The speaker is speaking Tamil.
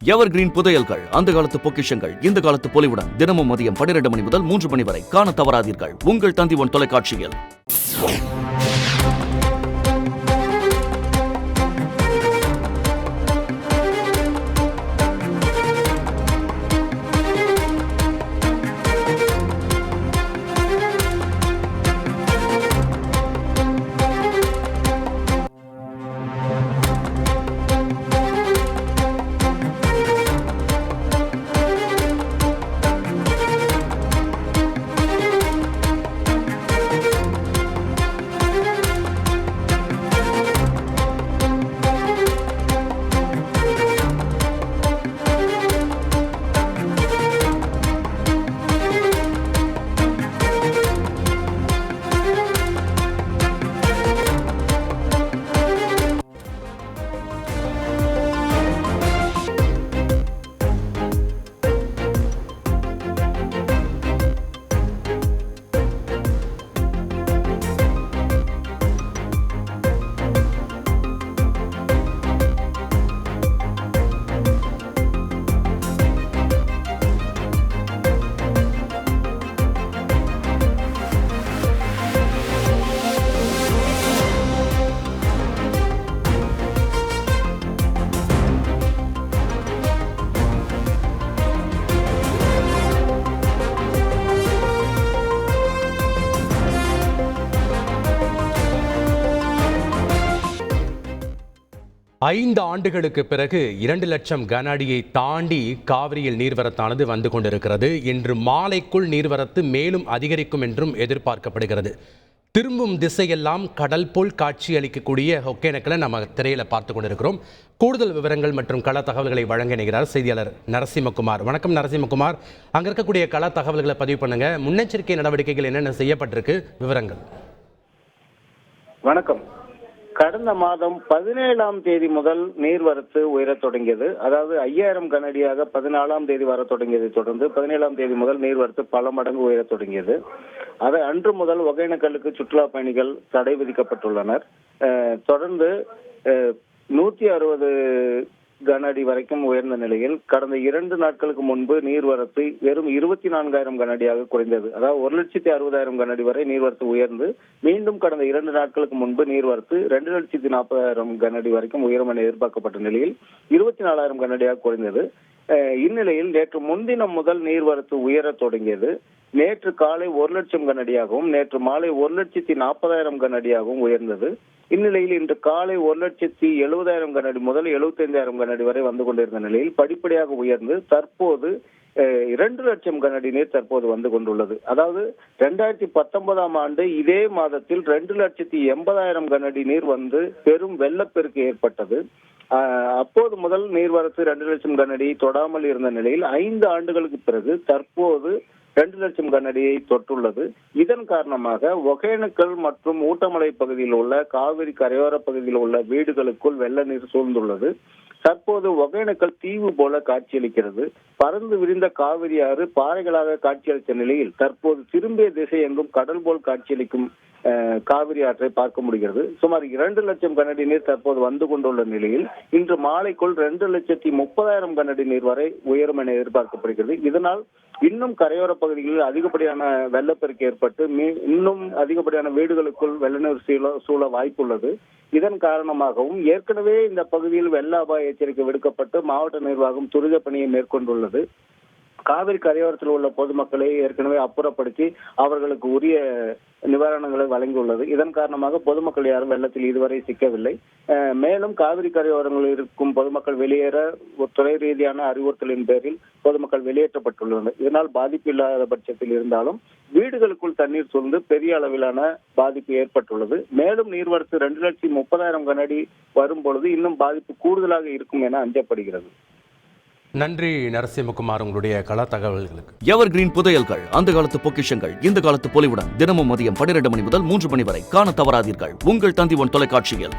எவர் கிரீன் புதையல்கள், அந்த காலத்து பொக்கிஷங்கள் இந்த காலத்து பொலிவுடன் தினமும் மதியம் 12 மணி முதல் 3 மணி வரை காண தவறாதீர்கள் உங்கள் தந்திவன் தொலைக்காட்சியில். ஐந்து ஆண்டுகளுக்கு பிறகு 2 லட்சம் கன அடியை தாண்டி காவிரியில் நீர்வரத்தானது வந்து கொண்டிருக்கிறது. இன்று மாலைக்குள் நீர்வரத்து மேலும் அதிகரிக்கும் என்றும் எதிர்பார்க்கப்படுகிறது. திரும்பும் திசையெல்லாம் கடல் போல் காட்சி அளிக்கக்கூடிய ஒகேனக்கலை நம்ம திரையில பார்த்து கொண்டிருக்கிறோம். கூடுதல் விவரங்கள் மற்றும் கள தகவல்களை வழங்க இணைகிறார் செய்தியாளர் நரசிம்மகுமார். வணக்கம் நரசிம்மகுமார், அங்க இருக்கக்கூடிய கள தகவல்களை பதிவு பண்ணுங்க. முன்னெச்சரிக்கை நடவடிக்கைகள் என்னென்ன செய்யப்பட்டிருக்கு, விவரங்கள். வணக்கம். கடந்த மாதம் 17ஆம் தேதி முதல் நீர்வரத்து உயரத் தொடங்கியது. அதாவது 5000 கனஅடியாக 14ஆம் தேதி வர தொடங்கியதை தொடர்ந்து 17ஆம் தேதி முதல் நீர்வரத்து பல மடங்கு உயரத் தொடங்கியது. அதை அன்று முதல் ஒகேனக்கலுக்கு சுற்றுலா பயணிகள் தடை விதிக்கப்பட்டுள்ளனர். தொடர்ந்து 160 கன அடி வரைக்கும் உயர்ந்த நிலையில் கடந்த 2 நாட்களுக்கு முன்பு நீர்வரத்து வெறும் 24,000 கன அடியாக குறைந்தது. அதாவது 1,60,000 கன அடி வரை நீர்வரத்து உயர்ந்து மீண்டும் கடந்த 2 நாட்களுக்கு முன்பு நீர்வரத்து 2,40,000 கன அடி வரைக்கும் உயரும் என எதிர்பார்க்கப்பட்ட நிலையில் 24,000 கன அடியாக குறைந்தது. இந்நிலையில் நேற்று முன்தினம் முதல் நீர்வரத்து உயரத் தொடங்கியது. நேற்று காலை 1 லட்சம் கன அடியாகவும் நேற்று மாலை 1,40,40,000 கன அடியாகவும் உயர்ந்தது. இந்நிலையில் இன்று காலை 1,70,000 கன அடி முதல் 75,000 கன அடி வரை வந்து கொண்டிருந்த நிலையில் படிப்படியாக உயர்ந்து தற்போது 2 லட்சம் கன அடி நீர் தற்போது வந்து கொண்டுள்ளது. அதாவது 2019ஆம் ஆண்டு இதே மாதத்தில் 2,80,000 கன அடி நீர் வந்து பெரும் வெள்ளப்பெருக்கு ஏற்பட்டது. அப்போது முதல் நீர்வரத்து 2 லட்சம் கன அடி தொடாமல் இருந்த நிலையில் 5 ஆண்டுகளுக்கு பிறகு தற்போது 2 லட்சம் கன அடியை தொட்டுள்ளது. இதன் காரணமாக ஒகேனக்கல் மற்றும் ஊட்டமலை பகுதியில் உள்ள காவிரி கரையோர பகுதியில் உள்ள வீடுகளுக்குள் வெள்ள நீர் சூழ்ந்துள்ளது. தற்போது ஒகேனக்கல் தீவு போல காட்சியளிக்கிறது. பறந்து விரிந்த காவிரி ஆறு பாறைகளாக காட்சியளித்த நிலையில் தற்போது திரும்பிய திசை எங்கும் கடல் போல் காட்சியளிக்கும் காவிரி ஆற்றை பார்க்க முடிகிறது. சுமார் 2 லட்சம் கன அடி நீர் தற்போது வந்து கொண்டுள்ள நிலையில் இன்று மாலைக்குள் 2,30,000 கன அடி நீர் வரை உயரும் என எதிர்பார்க்கப்படுகிறது. இதனால் இன்னும் கரையோர பகுதிகளில் அதிகப்படியான வெள்ளப்பெருக்கு ஏற்பட்டு இன்னும் அதிகப்படியான வீடுகளுக்குள் வெள்ள நீர் சூழ வாய்ப்புள்ளது. இதன் காரணமாகவும் ஏற்கனவே இந்த பகுதியில் வெள்ள அபாய எச்சரிக்கை விடுக்கப்பட்டு மாவட்ட நிர்வாகம் துரித பணியை மேற்கொண்டுள்ளது. காவிரி கரையோரத்தில் உள்ள பொதுமக்களை ஏற்கனவே அப்புறப்படுத்தி அவர்களுக்கு உரிய நிவாரணங்களை வழங்கியுள்ளது. இதன் காரணமாக பொதுமக்கள் யாரும் வெள்ளத்தில் இதுவரை சிக்கவில்லை. மேலும் காவிரி கரையோரங்களில் இருக்கும் பொதுமக்கள் வெளியேற துறை ரீதியான அறிவுறுத்தலின் பேரில் பொதுமக்கள் வெளியேற்றப்பட்டுள்ளனர். இதனால் பாதிப்பு இல்லாத பட்சத்தில் இருந்தாலும் வீடுகளுக்குள் தண்ணீர் சூழ்ந்து பெரிய அளவிலான பாதிப்பு ஏற்பட்டுள்ளது. மேலும் நீர்வரத்து 2,30,000 கன அடி வரும் பொழுது இன்னும் பாதிப்பு கூடுதலாக இருக்கும் என அஞ்சப்படுகிறது. நன்றி நரசிம்மகுமார், உங்களுடைய கள தகவல்களுக்கு. எவர் கிரீன் புதையல்கள், அந்த காலத்து பொக்கிஷங்கள் இந்த காலத்து பொலிவுடன் தினமும் மதியம் 12 மணி முதல் 3 மணி வரை காண தவறாதீர்கள் உங்கள் தந்திவன் தொலைக்காட்சியில்.